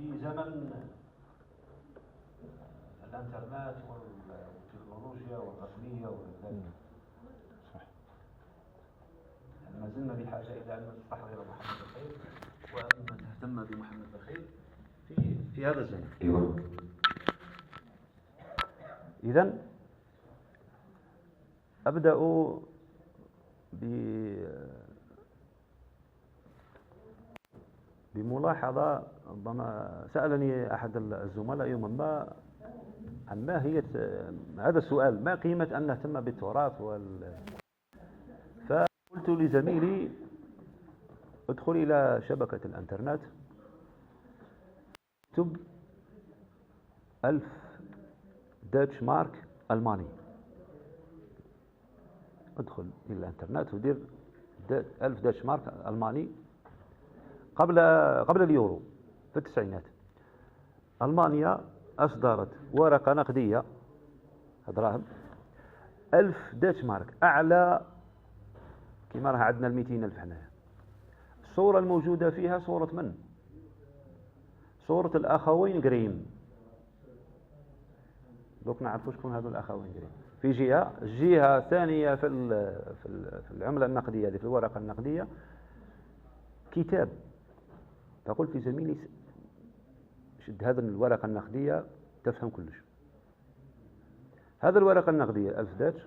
في زمن الانترنت والتكنولوجيا والرقمية وغير صح. ما زلنا بحاجة إلى أن نستحضر محمد الخير وأن نهتم بمحمد الخير في هذا الزمن. أيوة. إذن أبدأ بملاحظة. ربما سألني أحد الزملاء يوما ما عن ما هي هذا السؤال: ما قيمة أن نهتم بالتراث فقلت لزميلي: ادخل إلى شبكة الانترنت، اكتب 1000 داتش مارك ألماني، ادخل إلى الانترنت ودير 1000 داتش مارك ألماني قبل اليورو في التسعينات. ألمانيا أصدرت ورقة نقدية دراهم 1000 داتش مارك، أعلى كما راه عندنا 200,000 حنايا. الصورة الموجودة فيها صورة من؟ صورة الأخوين غريم. دوك نعرفوا شكون هذو الأخوين غريم. في الجهة الثانية في العملة النقدية هذه، في الورقة النقدية، كتاب. فقلت لزميلي: شد هذا الورقة النقدية تفهم كلش. هذا الورقة النقدية 1000 داتش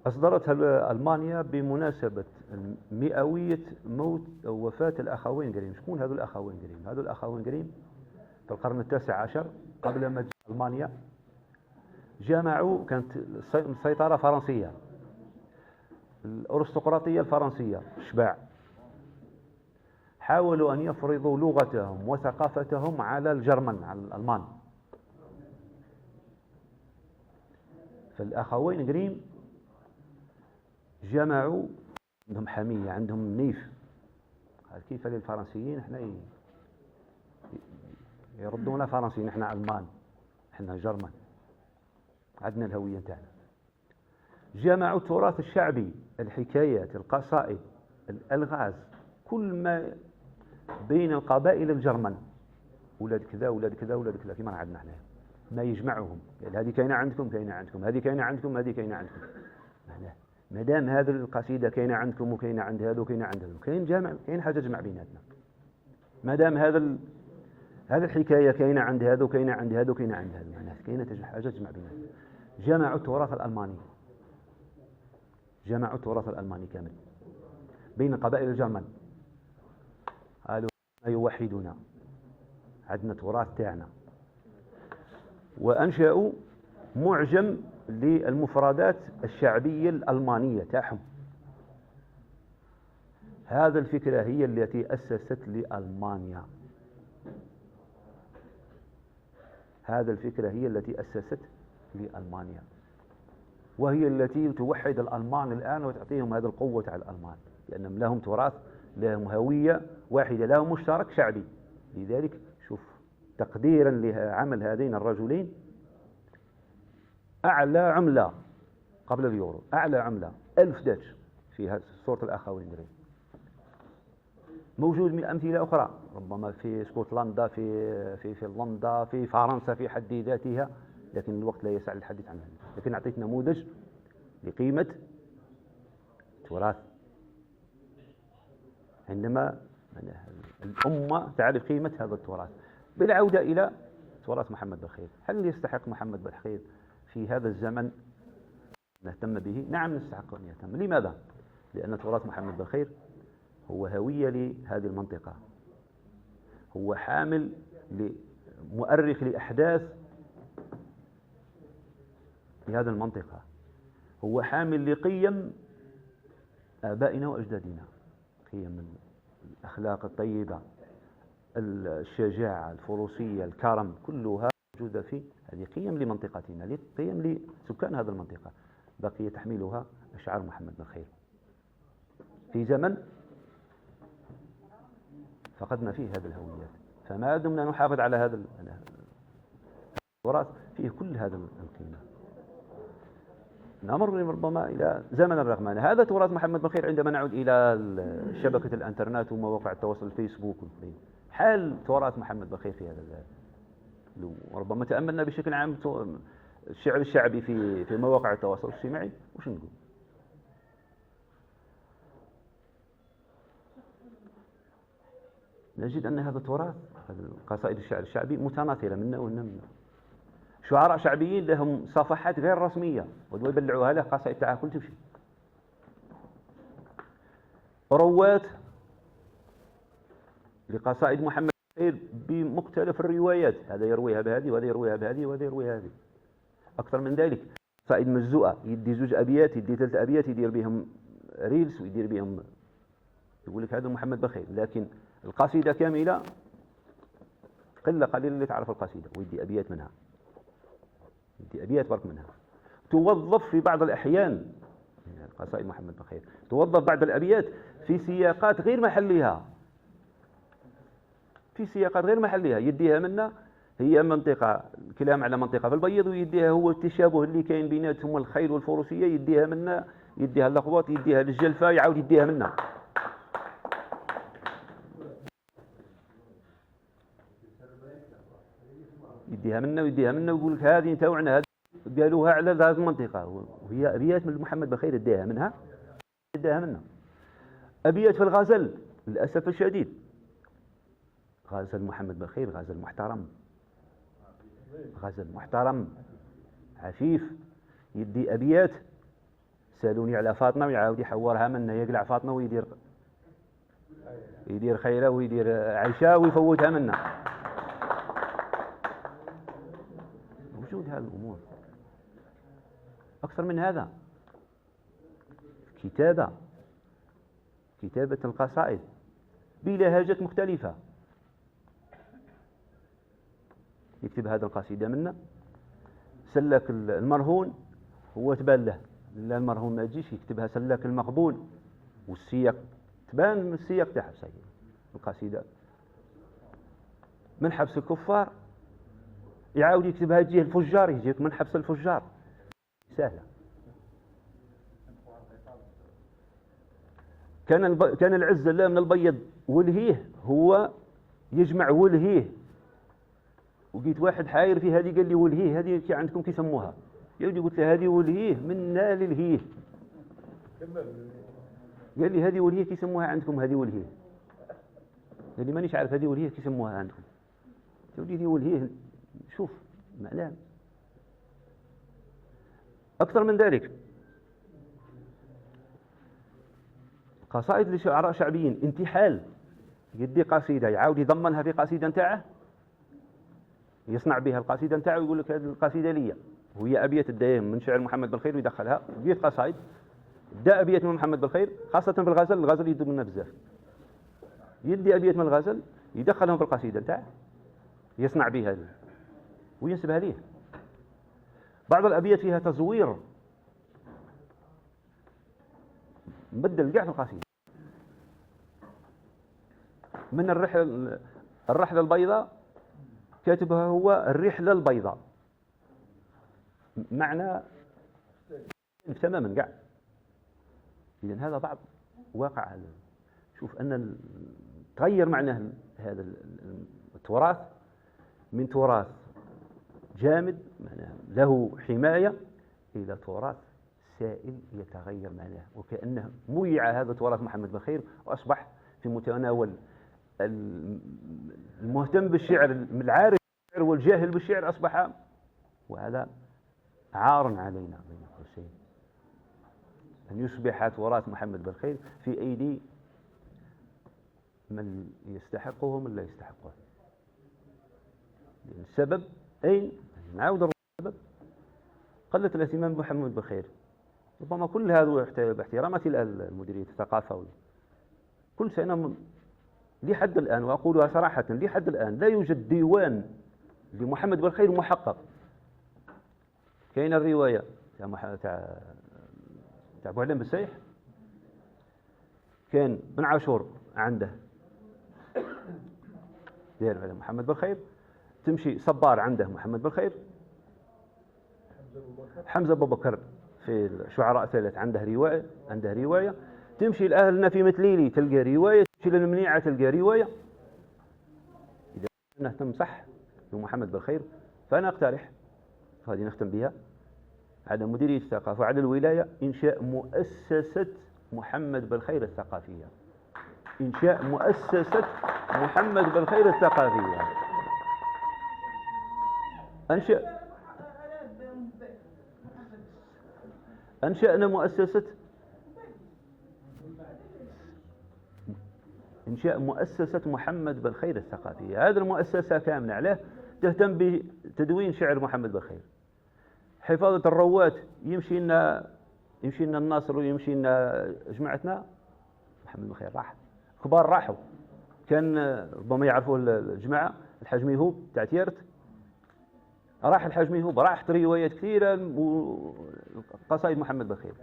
أصدرتها ألمانيا بمناسبة مئوية موت أو وفاة الأخوين غريم. شكون هذو الأخوين غريم؟ هذو الأخوين غريم في القرن ال19 قبل ما تجي ألمانيا جمعوا، كانت السيطرة فرنسية، الأرستقراطية الفرنسية الشباع حاولوا أن يفرضوا لغتهم وثقافتهم على الجرمن، على الألمان. فالأخوين غريم جمعوا، عندهم حمية، عندهم نيف. كيف للفرنسيين احنا يردونا فرنسيين، احنا ألمان، احنا جرمن، عندنا الهوية تاعنا. جمعوا التراث الشعبي، الحكايات، القصائد، الألغاز، كل ما بين القبائل الجرمن، ولاد كذا ولاد كذا ولاد كذا، كما عندنا احنا ما يجمعهم. يعني هذه كاينه عندكم، كاينه عندكم، هذه كاينه عندكم، هذه كاينه عندكم. ما دام هذه القصيده كاينه عندكم وكاينه عند هذا وكاينه عند هذا، كاين جامع، كاين حاجه تجمع بيناتنا. ما دام هذه الحكايه كاينه عند هذا وكاينه عند هذا وكاينه عند هذا، معناها كاينه حاجه تجمع بيناتنا. جمعوا التراث الالماني، جمعوا التراث الالماني كامل بين قبائل الجرمن، قالوا ما يوحدنا، عندنا تراث تاعنا. وأنشأوا معجم للمفردات الشعبية الألمانية تاعهم. هذه الفكرة هي التي أسست لألمانيا، هذه الفكرة هي التي أسست لألمانيا، وهي التي توحد الألمان الآن وتعطيهم هذه القوة على الألمان، لأنهم لهم تراث، لهم هوية واحدة، لهم مشترك شعبي. لذلك شوف، تقديرا لعمل هذين الرجلين، أعلى عملة قبل اليورو، أعلى عملة 1000 داتش في صورة الأخوين غريم. موجود من أمثلة أخرى، ربما في اسكتلندا، في فنلندا، في فرنسا في حد ذاتها، لكن الوقت لا يسع للحديث عنها. لكن أعطيت نموذج لقيمة التراث. عندما الأمة تعرف قيمة هذا التراث. بالعودة إلى تراث محمد بالخير، هل يستحق محمد بالخير في هذا الزمن نهتم به؟ نعم نستحق أن يهتم. لماذا؟ لأن تراث محمد بالخير هو هوية لهذه المنطقة، هو حامل مؤرخ لأحداث لهذه المنطقة، هو حامل لقيم آبائنا وأجدادنا، قيم الأخلاق الطيبة، الشجاعة، الفروسية، الكرم، كلها موجودة في هذه قيم لمنطقتنا، قيم لسكان هذه المنطقة، بقي تحملها أشعار محمد بالخير في زمن فقدنا فيه هذه الهويات. فما دمنا نحافظ على هذا التراث فيه كل هذا القيمة. نمر ربما إلى زمن الرقمنة. هذا تراث محمد بالخير عندما نعود إلى شبكة الانترنت ومواقع التواصل، الفيسبوك، حال تراث محمد بخير في هذا وربما تأملنا بشكل عام الشعر الشعبي في مواقع التواصل الاجتماعي، وش نقول؟ نجد أن هذا التراث، قصائد الشعر الشعبي متناثرة منا ومنا منا. شعراء شعبيين لهم صفحات غير رسمية ويبلعوها له قصائد تعاكل تمشي. روات لقصائد محمد بخير بمختلف الروايات، هذا يرويها بهذه وهذا يرويها بهذه وهذا يرويها هذه. أكثر من ذلك قصائد مجزوءة، يدي 2 أبيات، يدي 3 أبيات، يدير بهم ريلز ويدير بهم، يقول لك هذا محمد بخير، لكن القصيدة كاملة قلة قليلة اللي تعرف القصيدة، ويدي أبيات منها، يدي أبيات برك منها. توظف في بعض الأحيان قصائد محمد بخير توظف بعض الأبيات في سياقات غير محلها، في سياقات غير محلها، يديها منا هي منطقة الكلام على منطقة في البيض، ويديها هو التشابه اللي كاين بيناتهم الخيل والفروسية، يديها منا، يديها اللقباط، يديها للجلفة، يعاود يديها منا. يديها منا ويديها منا ويقول لك هذه تاوعنا، هذه قالوها على هذه المنطقة، وهي أبيات من محمد بخير يديها منها، يديها منا. أبيات في الغزل للأسف الشديد، غزل محمد بخير غزل محترم، غزل محترم عفيف، يدي أبيات سالوني على فاطمة ويعاود يحورها منا، يقلع فاطمة ويدير خيرة ويدير عيشة ويفوتها منا. موجود هذه الأمور. أكثر من هذا كتابة القصائد بلهجات مختلفة، يكتب هذا القصيدة منا، سلك المرهون هو تبان له، لا المرهون ما يجيش يكتبها سلك المقبول، والسياق تبان من السياق تاعها سيء القصيدة. من حبس الكفار يعاود يكتبها تجيه الفجار، يجيك من حبس الفجار، سهلة. كان العز الله من البيض ولهيه، هو يجمع ولهيه، وجيت واحد حاير في هذه قال لي ولهيه هذه كي عندكم كيسموها، يودي قلت له هذه ولهيه منا للهيه، قال لي هذه ولهيه كيسموها عندكم، هذه ولهيه، قال لي مانيش عارف هذه ولهيه كيسموها عندكم، تودي دي ولهيه شوف معناه. أكثر من ذلك قصائد لشعراء شعبيين، انتحال، يدي قصيدة يعاود يضمنها في قصيدة نتاعه، يصنع بها القصيدة نتاعه ويقول لك هذه القصيدة لي، وهي أبيات الدايم من شعر محمد بالخير ويدخلها، بيت قصائد دا أبيات من محمد بالخير، خاصة في الغزل يدو منها بزاف، يدي أبيات من الغزل يدخلهم في القصيدة نتاعه، يصنع بها وينسبها ليه. بعض الأبيات فيها تزوير، مبدل قاع في القصيدة، من الرحلة البيضاء كاتبها هو الرحلة البيضاء، معنى تماما قاع. إذن هذا بعض واقع شوف أن تغير معناه هذا التراث من تراث جامد معناه له حماية إلى تراث سائل يتغير معناه، وكأنه ميع هذا تراث محمد بخير وأصبح في متناول المهتم بالشعر، العارف بالشعر والجاهل بالشعر، أصبح، وهذا عار علينا بين قوسين أن يصبح تراث محمد بالخير في أيدي من يستحقه ومن لا يستحقه. السبب أين؟ نعاود السبب قلة الاهتمام بمحمد بالخير. ربما كل هذا باحتراماتي لمديرية الثقافة كل سنة لحد الآن، وأقولها صراحة لحد الآن لا يوجد ديوان لمحمد بالخير محقق. كاين الرواية تاع أبو علام بالسيح، كان بن عاشور عنده داير على محمد بالخير، تمشي صبار عنده محمد بالخير، حمزة أبو بكر في الشعراء الثلاث عنده رواية، تمشي لأهلنا في مثليلي تلقى رواية، تمشي للمنيعة تلقى رواية، نهتم صح بمحمد بالخير، فأنا أقترح هذه نختم بها على مديرية الثقافة وعلى الولاية إنشاء مؤسسة محمد بالخير الثقافية. إنشاء مؤسسة محمد بالخير الثقافية. أنشأنا مؤسسة إنشاء مؤسسة محمد بالخير الثقافية. هذه المؤسسة كاملة عليه تهتم بتدوين شعر محمد بالخير، حفاظة الروات، يمشي لنا الناصر ويمشي لنا جماعتنا محمد بالخير راح، كبار راحوا، كان ربما يعرفوا الجماعة الحاج ميهوب تاع تيرت، راح الحاج ميهوب، راحت روايات كثيرة قصائد محمد بالخير.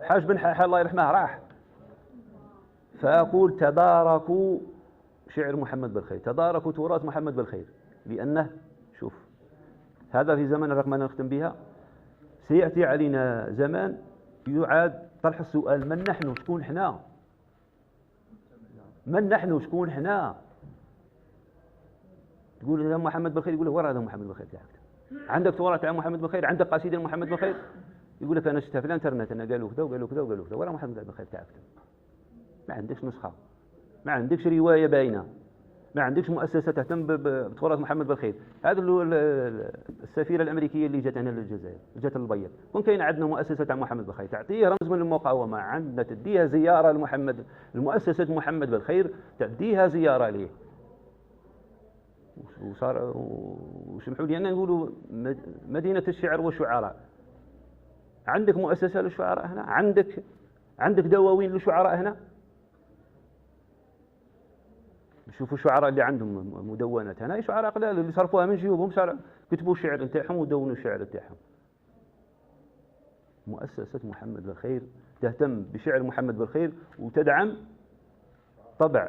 حاج بن حاحة الله يرحمه راح. فأقول تداركوا شعر محمد بالخير، تداركوا تراث محمد بالخير، لأنه شوف هذا في زمن رغم أن نختم بها سيأتي علينا زمان يعاد طرح السؤال: من نحن؟ شكون احنا؟ من نحن؟ شكون احنا؟ تقول له محمد بالخير، يقول له ورا هذا محمد بالخير تاعك، عندك تراث تاع محمد بالخير، عندك قصيدة محمد بالخير، يقول لك أنا شفتها في الانترنت، أنا قالوا كذا وقالوا كذا وقالوا كذا، ورا محمد بالخير تاعك، ما عندكش نسخة، ما عندكش رواية باينة، ما عندكش مؤسسة تهتم بتراث محمد بالخير. هذا السفيرة الأمريكية اللي جات هنا للجزائر، جات للبيض، كون كاين عندنا مؤسسة تاع محمد بالخير تعطيه رمز من المقاومة، عندنا تديها زيارة لمحمد، المؤسسة محمد بالخير تديها زيارة ليه. وصار وسمحوا لي أن نقولوا مدينة الشعر والشعراء. عندك مؤسسة للشعراء هنا، عندك دواوين للشعراء هنا. شوفوا الشعراء اللي عندهم مدونات هنا، شعراء قلال اللي صرفوها من جيوبهم، كتبوا الشعر نتاعهم ودونوا الشعر نتاعهم. مؤسسة محمد بالخير تهتم بشعر محمد بالخير وتدعم طبع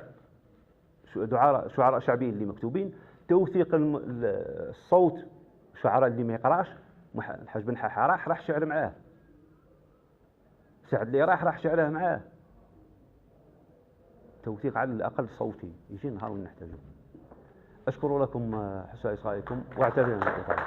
شعراء شعبيين اللي مكتوبين، توثيق الصوت، الشعراء اللي ما يقراش، الحاج بن حاحة راح شعر معاه، سعد اللي راح شعره معاه، توثيق على الأقل صوتي يجي نهار ونحتاجه. أشكر لكم حسن إصغائكم واعتذر عن الإطالة.